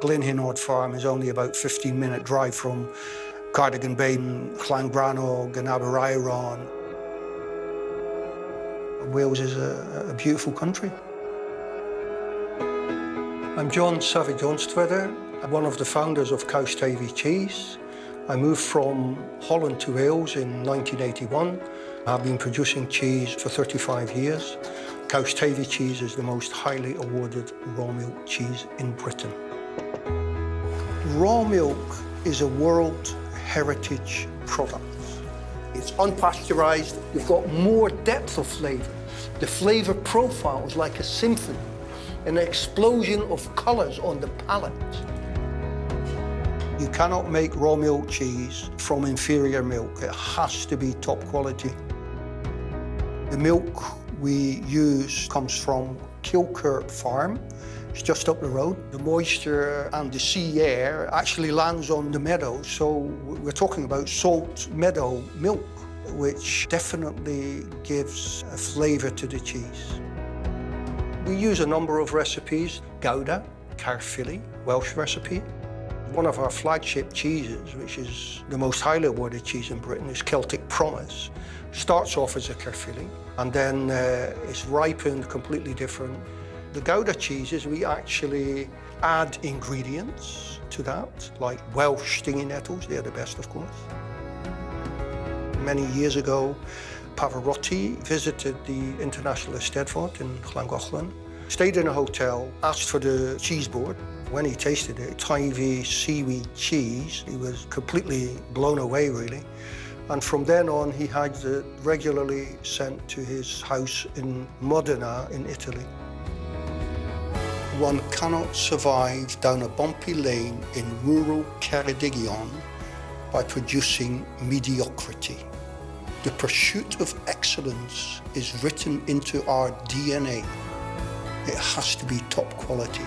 Glynhynod farm is only about 15-minute drive from Cardigan Bay, Llangrannog and Aberairon. Wales is a beautiful country. I'm John Savage-Onstwedder. I'm one of the founders of Caws Teifi cheese. I moved from Holland to Wales in 1981. I've been producing cheese for 35 years. Caws Teifi cheese is the most highly awarded raw milk cheese in Britain. Raw milk is a World Heritage product. It's unpasteurized. You've got more depth of flavor. The flavor profile is like a symphony, an explosion of colors on the palate. You cannot make raw milk cheese from inferior milk. It has to be top quality. The milk we use comes from Kilkirk Farm. It's just up the road. The moisture and the sea air actually lands on the meadow, so we're talking about salt meadow milk, which definitely gives a flavour to the cheese. We use a number of recipes. Gouda, Caerphilly, Welsh recipe. One of our flagship cheeses, which is the most highly awarded cheese in Britain, is Celtic Promise. Starts off as a Caerphilly, and then it's ripened completely different. The Gouda cheeses, we actually add ingredients to that, like Welsh stinging nettles. They're the best, of course. Many years ago, Pavarotti visited the International Eisteddfod in Llangollen, stayed in a hotel, asked for the cheese board. When he tasted it, Teifi seaweed cheese, he was completely blown away, really. And from then on, he had it regularly sent to his house in Modena in Italy. One cannot survive down a bumpy lane in rural Ngheredigion by producing mediocrity. The pursuit of excellence is written into our DNA. It has to be top quality.